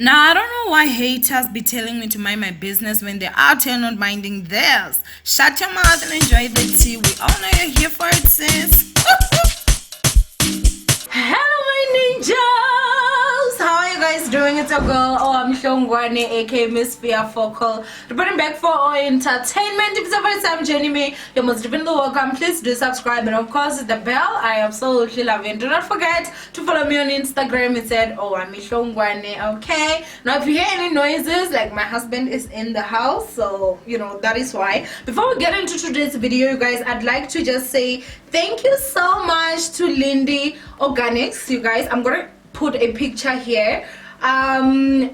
Now, I don't know why haters be telling me to mind my business when they're out here not minding theirs. Shut your mouth and enjoy the tea. We all know you're here for it, sis. Hello, my ninjas! How are you guys doing? It's your girl, Owamie, aka Miss Fia Focal. Reporting back for our entertainment. If it's the first time joining me, you're most definitely welcome. Please do subscribe and, of course, the bell. I absolutely love it. Do not forget to follow me on Instagram. It's at Owamie. Okay? Now, if you hear any noises, like my husband is in the house, so that is why. Before we get into today's video, you guys, I'd like to just say thank you so much to Lindy Organics. You guys, I'm gonna put a picture here.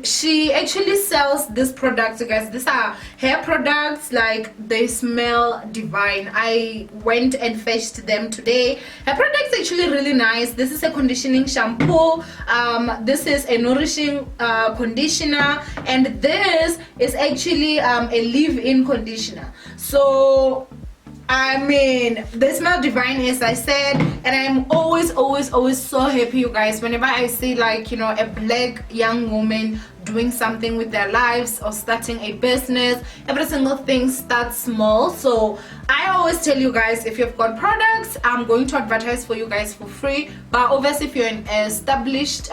She actually sells this products, you guys. These are hair products, like they smell divine. I went and fetched them today. Her products actually really nice. This is a conditioning shampoo, this is a nourishing conditioner, and this is actually a leave-in conditioner. So I mean, they smell divine, as I said, and I'm always so happy, you guys, whenever I see, like, a black young woman doing something with their lives or starting a business. Every single thing starts small. So I always tell you guys, if you've got products, I'm going to advertise for you guys for free. But obviously, if you're an established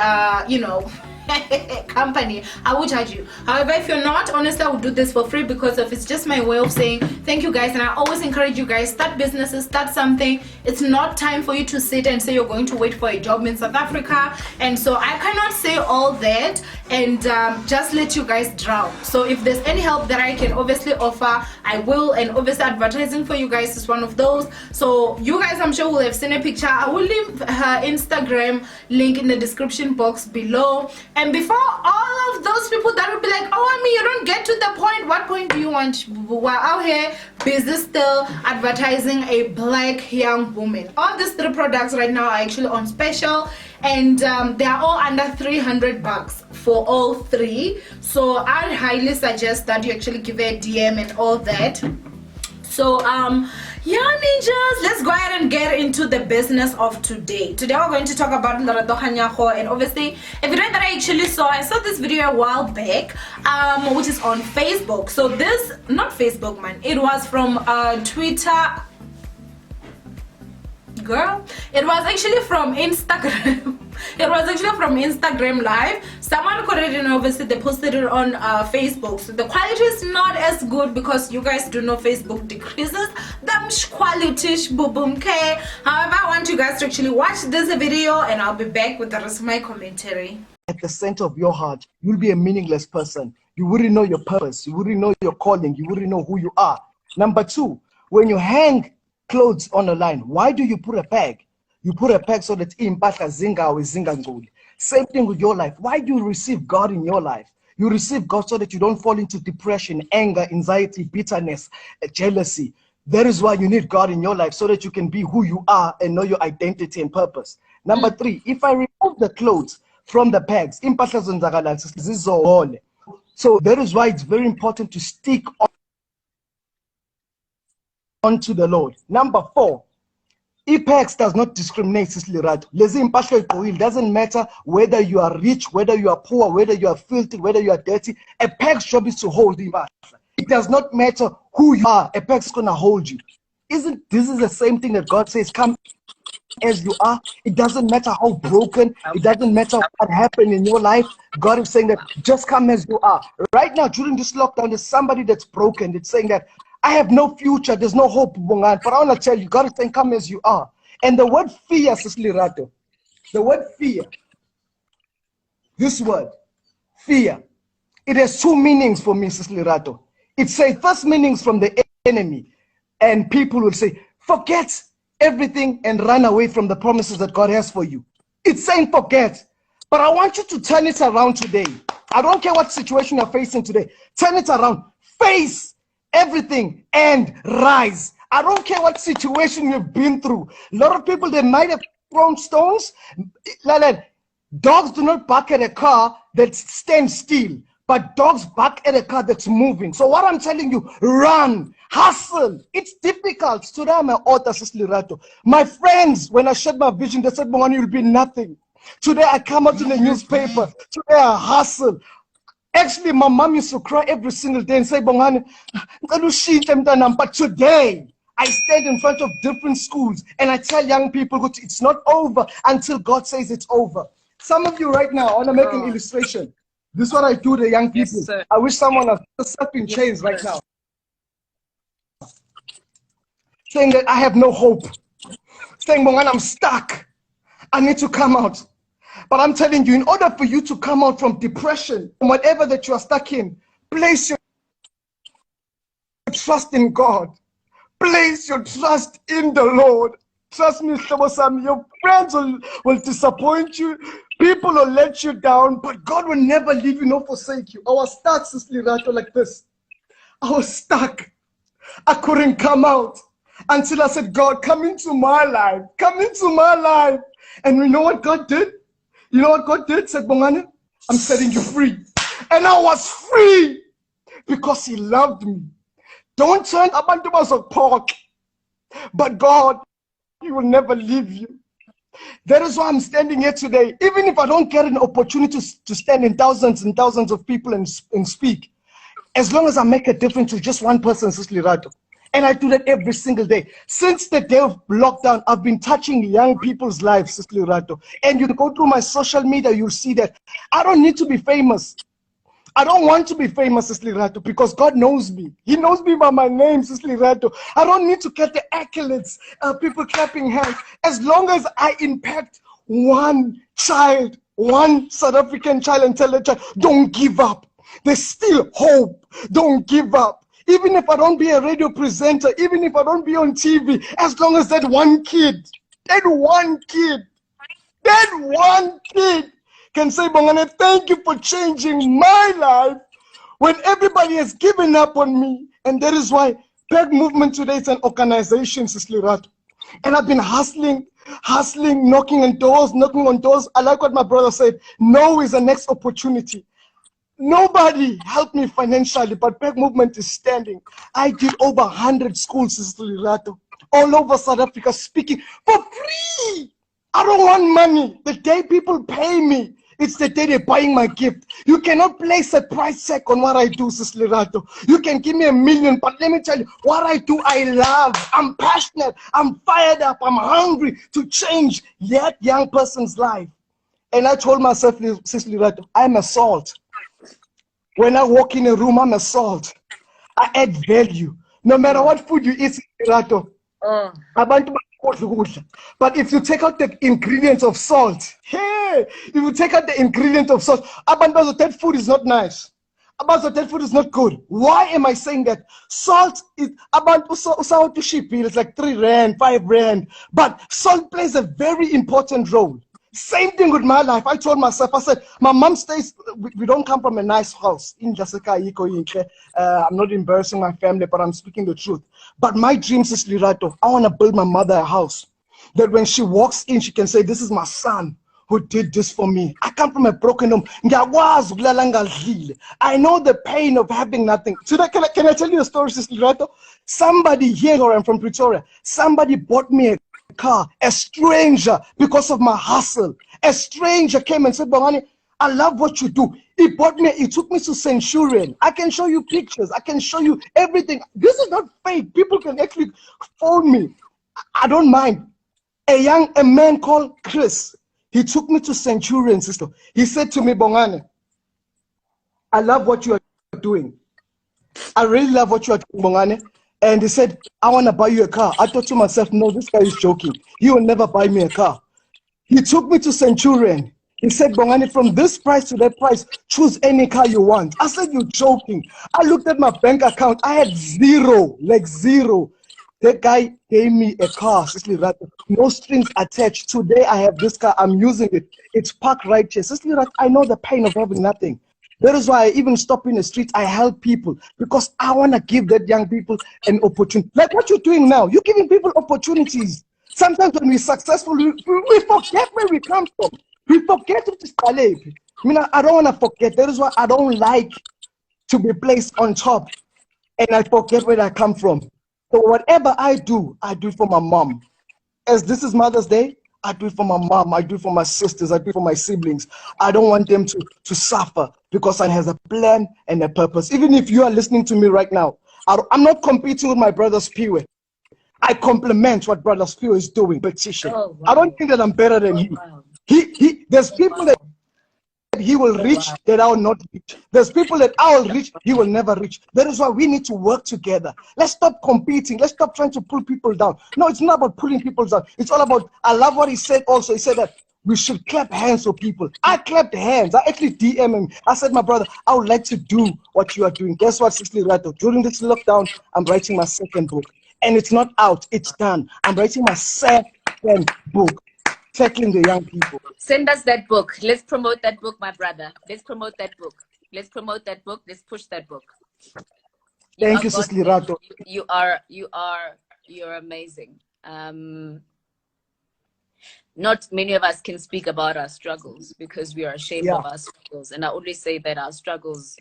company, I will charge you. However, if you're not, honestly, I will do this for free because it's just my way of saying thank you, guys. And I always encourage you guys, start businesses, start something. It's not time for you to sit and say you're going to wait for a job in South Africa. And so I cannot say all that and just let you guys drown. So if there's any help that I can obviously offer, I will. And obviously, advertising for you guys is one of those. So you guys, I'm sure, will have seen a picture. I will leave her Instagram link in the description box below. And before all of those people that will be like, oh, I mean, you don't get to the point. What point do you want? We're out here busy still advertising a black young woman. All these three products right now are actually on special, and they are all under 300 bucks for all three. So I highly suggest that you actually give a DM and all that. So yeah, ninjas, let's go ahead and get into the business of today. Today we're going to talk about Lerato Kganyago, and obviously a video that I saw this video a while back, which is on Facebook. So this, not Facebook, man, it was from Twitter. Girl, it was actually from Instagram. It was actually from Instagram Live. Someone caught it, and obviously they posted it on Facebook. So the quality is not as good because you guys do know Facebook decreases the quality. Okay. However, I want you guys to actually watch this video, and I'll be back with the rest of my commentary. At the center of your heart, you'll be a meaningless person. You wouldn't know your purpose. You wouldn't know your calling. You wouldn't know who you are. Number two, when you hang clothes on a line, why do you put a peg? You put a peg so that impahla zinga nguli. Same thing with your life. Why do you receive God in your life? You receive God so that you don't fall into depression, anger, anxiety, bitterness, jealousy. That is why you need God in your life, so that you can be who you are and know your identity and purpose. Number three, if I remove the clothes from the pegs, impahla zonzakala zizole. So that is why it's very important to stick onto the Lord. Number four, IPEX does not discriminate, Sis Lerato. It doesn't matter whether you are rich, whether you are poor, whether you are filthy, whether you are dirty. A PEX job is to hold him. It does not matter who you are. A PEX is going to hold you. Isn't this is the same thing that God says, come as you are? It doesn't matter how broken, it doesn't matter what happened in your life. God is saying that just come as you are. Right now, during this lockdown, there's somebody that's broken. It's saying that I have no future, there's no hope, but I want to tell you, God is saying, come as you are. And the word fear, Sis Lerato, the word fear, this word, fear, it has two meanings for me, Sis Lerato. It says first meanings from the enemy, and people will say, forget everything and run away from the promises that God has for you. It's saying forget, but I want you to turn it around today. I don't care what situation you're facing today. Turn it around, face everything and rise. I don't care what situation you've been through. A lot of people, they might have thrown stones. Dogs do not bark at a car that stands still, but dogs bark at a car that's moving. So what I'm telling you, run, hustle. It's difficult. Today I'm an author, Sis Lerato. My friends, when I shared my vision, they said, "Moani, you'll be nothing." Today I come out in the newspaper. Today I hustle. Actually, my mom used to cry every single day and say, Bongani, but today, I stand in front of different schools and I tell young people it's not over until God says it's over. Some of you right now, I want to make an illustration. This is what I do to young people. Yes, I wish someone was stuck in chains right now. Saying that I have no hope. Saying, Bongani, I'm stuck. I need to come out. But I'm telling you, in order for you to come out from depression, from whatever that you are stuck in, place your trust in God. Place your trust in the Lord. Trust me, Sam, your friends will disappoint you. People will let you down, but God will never leave you nor forsake you. I was stuck, Sister Lerato, like this. I was stuck. I couldn't come out until I said, God, come into my life. Come into my life. And you know what God did? You know what God did? Said, Bongani, I'm setting you free. And I was free because He loved me. Don't turn abantu bazokuphoxa. But God, He will never leave you. That is why I'm standing here today. Even if I don't get an opportunity to stand in thousands and thousands of people and speak, as long as I make a difference to just one person, Sister Lerato. And I do that every single day. Since the day of lockdown, I've been touching young people's lives, Sister Lerato. And you go through my social media, you'll see that I don't need to be famous. I don't want to be famous, Sister Lerato, because God knows me. He knows me by my name, Sister Lerato. I don't need to get the accolades, people clapping hands. As long as I impact one child, one South African child, and tell the child, don't give up. There's still hope. Don't give up. Even if I don't be a radio presenter, even if I don't be on TV, as long as that one kid can say, Bongani, thank you for changing my life when everybody has given up on me. And that is why PEG Movement today is an organization, Sister Lerato. And I've been hustling, knocking on doors. I like what my brother said. No is the next opportunity. Nobody helped me financially, but PEG Movement is standing. I did over 100 schools, Sister Lerato, all over South Africa, speaking for free. I don't want money. The day people pay me, it's the day they're buying my gift. You cannot place a price tag on what I do, Sister Lerato. You can give me $1 million, but let me tell you, what I do, I love. I'm passionate. I'm fired up. I'm hungry to change that young person's life. And I told myself, Sister Lerato, I'm a salt. When I walk in a room, I'm a salt. I add value. No matter what food you eat, Lerato, but if you take out the ingredients of salt, hey, if you take out the ingredient of salt, that food is not nice. That food is not good. Why am I saying that? Salt is about to ship. It's like 3 rand, 5 rand. But salt plays a very important role. Same thing with my life. I told myself, I said, my mom stays, we don't come from a nice house. I'm not embarrassing my family, but I'm speaking the truth. But my dream is, Lerato, I want to build my mother a house that when she walks in, she can say, this is my son who did this for me. I come from a broken home. I know the pain of having nothing. Today, can I tell you a story, Sister Lerato? Somebody here, or I'm from Pretoria, somebody bought me a car, a stranger, because of my hustle. A stranger came and said, Bongani, I love what you do. He took me to Centurion. I can show you pictures. I can show you everything. This is not fake. People can actually phone me. I don't mind. A man called Chris, he took me to Centurion, sister. He said to me, Bongani, I love what you are doing. I really love what you are doing, Bongani. And he said, I want to buy you a car. I thought to myself, no, this guy is joking. He will never buy me a car. He took me to Centurion. He said, Bongani, from this price to that price, choose any car you want. I said, you're joking. I looked at my bank account. I had zero, like zero. That guy gave me a car, Sister Lerato, no strings attached. Today I have this car. I'm using it. It's parked right here. Sister Lerato, I know the pain of having nothing. That is why I even stop in the streets. I help people because I want to give that young people an opportunity. Like what you're doing now, you're giving people opportunities. Sometimes when we're successful, we forget where we come from. We forget to display. I don't want to forget. That is why I don't like to be placed on top and I forget where I come from. So whatever I do it for my mom. As this is Mother's Day, I do it for my mom. I do it for my sisters. I do it for my siblings. I don't want them to suffer because I has a plan and a purpose. Even if you are listening to me right now, I'm not competing with my brother Spiwe. I compliment what brother Spiwe is doing. Petition. Oh, wow. I don't think that I'm better than him. Wow. There's people that he will reach that I will not reach. There's people that I will reach, he will never reach. That is why we need to work together. Let's stop competing. Let's stop trying to pull people down. No, it's not about pulling people down. It's all about, I love what he said also. He said that we should clap hands for people. I clapped hands. I actually DM him. I said, my brother, I would like to do what you are doing. Guess what, Sister Lerato? During this lockdown, I'm writing my second book. And it's not out, it's done. I'm writing my second book. Tackling the young people. Send us that book. Let's promote that book, my brother. Let's promote that book. Let's promote that book. Let's push that book. Thank you, Sister Lerato. You're amazing. Not many of us can speak about our struggles because we are ashamed of our struggles. And I always say that our struggles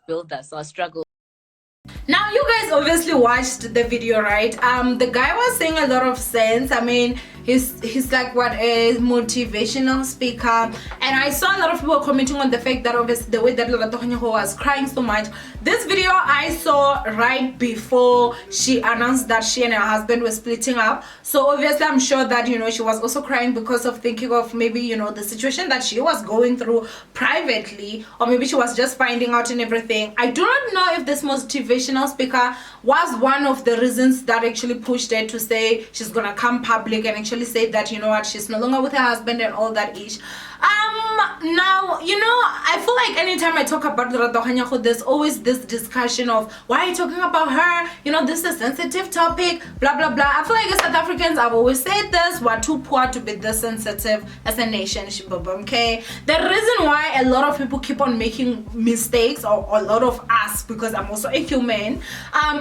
build us. Our struggles. Now, you guys obviously watched the video, right? The guy was saying a lot of sense. I mean, he's like what, a motivational speaker, and I saw a lot of people commenting on the fact that obviously the way that Lerato Kganyago was crying so much. This video I saw right before she announced that she and her husband were splitting up, so obviously I'm sure that, you know, she was also crying because of thinking of maybe, you know, the situation that she was going through privately, or maybe she was just finding out and everything. I do not know if this motivational speaker was one of the reasons that actually pushed her to say she's gonna come public and actually say that, you know what, she's no longer with her husband and all that ish. Now, you know, I feel like anytime I talk about Lerato Kganyago, there's always this discussion of, why are you talking about her? You know, this is a sensitive topic, blah blah blah. I feel like as South Africans, I've always said this, we're too poor to be this sensitive as a nation, okay? The reason why a lot of people keep on making mistakes, or a lot of us, because I'm also a human,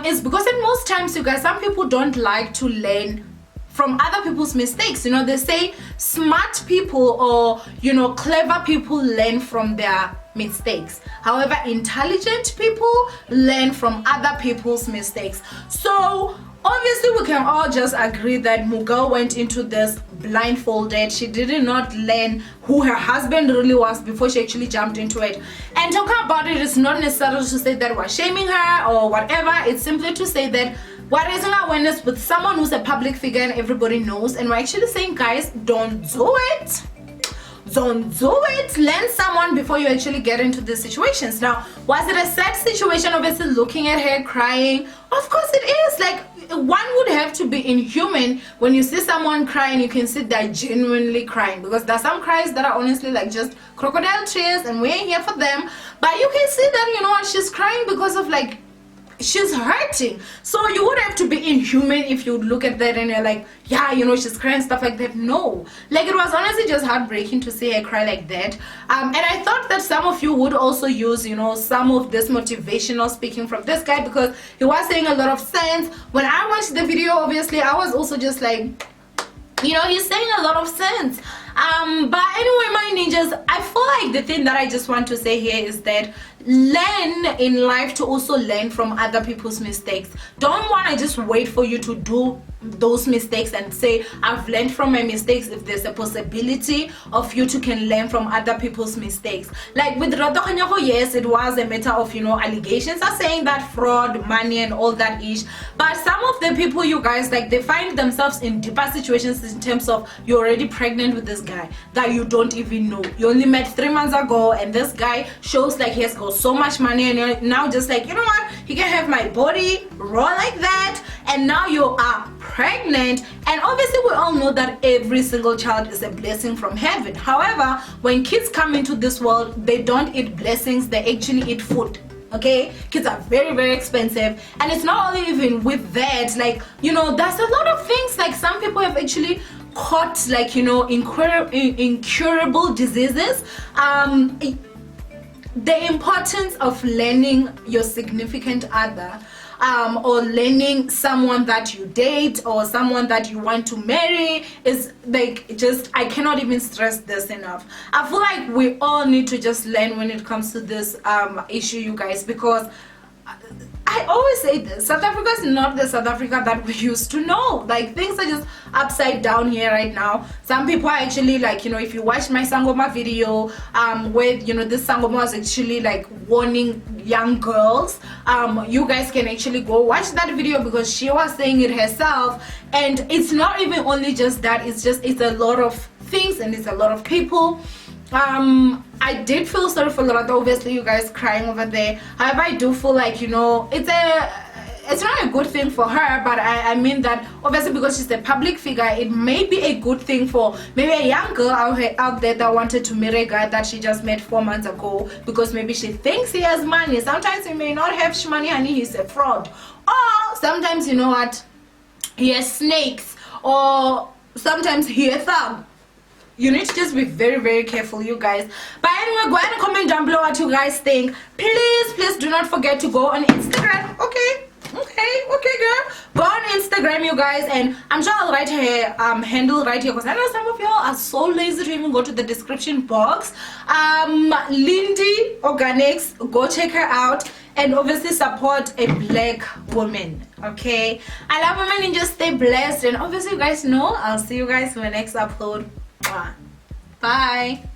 is because at most times, you guys, some people don't like to learn from other people's mistakes. You know, they say smart people, or, you know, clever people learn from their mistakes. However, intelligent people learn from other people's mistakes. So obviously we can all just agree that Mugal went into this blindfolded. She did not learn who her husband really was before she actually jumped into it. And talking about it is not necessarily to say that we're shaming her or whatever. It's simply to say that we're raising awareness with someone who's a public figure and everybody knows, and we're actually saying, guys, don't do it. Don't do it. Learn someone before you actually get into these situations. Now, was it a sad situation, obviously, looking at her crying? Of course it is. Like, one would have to be inhuman when you see someone crying. You can see they're genuinely crying, because there are some cries that are honestly like just crocodile tears, and we ain't here for them. But you can see that, you know what, she's crying because of, like, she's hurting. So you would have to be inhuman if you look at that and you're like, yeah, you know, she's crying, stuff like that. No, like, it was honestly just heartbreaking to see her cry like that. And I thought that some of you would also use, you know, some of this motivational speaking from this guy, because he was saying a lot of sense. When I watched the video, obviously I was also just like, you know, he's saying a lot of sense. But anyway, my ninjas, I feel like the thing that I just want to say here is that learn in life to also learn from other people's mistakes. Don't want to just wait for you to do those mistakes and say, I've learned from my mistakes. If there's a possibility of you to can learn from other people's mistakes. Like with Lerato Kganyago, yes, it was a matter of, you know, allegations are saying that fraud, money and all that ish. But some of the people, you guys, like, they find themselves in deeper situations in terms of you're already pregnant with this guy that you don't even know. You only met 3 months ago, and this guy shows like he has got so much money, and you're now just like, you know what, he can have my body raw like that, and now you are pregnant. And obviously we all know that every single child is a blessing from heaven. However, when kids come into this world, they don't eat blessings, they actually eat food. Okay, kids are very, very expensive. And it's not only even with that, like, you know, there's a lot of things, like some people have actually caught, like, you know, incurable diseases. The importance of learning your significant other, or learning someone that you date or someone that you want to marry is like, just, I cannot even stress this enough. I feel like we all need to just learn when it comes to this issue, you guys, because I I always say this, South Africa is not the South Africa that we used to know. Like, things are just upside down here right now. Some people are actually like, you know, if you watch my Sangoma video, where, you know, this Sangoma was actually like warning young girls, you guys can actually go watch that video because she was saying it herself. And it's not even only just that, it's a lot of things and it's a lot of people. I did feel sorry for Lerato, obviously you guys crying over there. However, I do feel like, you know, it's not a good thing for her, but I mean that obviously because she's a public figure, it may be a good thing for maybe a young girl out there that wanted to marry a guy that she just met 4 months ago because maybe she thinks he has money. Sometimes he may not have money, honey, he's a fraud. Or sometimes, you know what, he has snakes, or sometimes he has thumb. You need to just be very, very careful, you guys. But anyway, go ahead and comment down below what you guys think. Please do not forget to go on Instagram. Okay, girl, go on Instagram, you guys, and I'm sure I'll write her handle right here because I know some of y'all are so lazy to even go to the description box. Lindy Organics, go check her out and obviously support a black woman. Okay, I love women and just stay blessed, and obviously you guys know I'll see you guys in my next upload. Bye.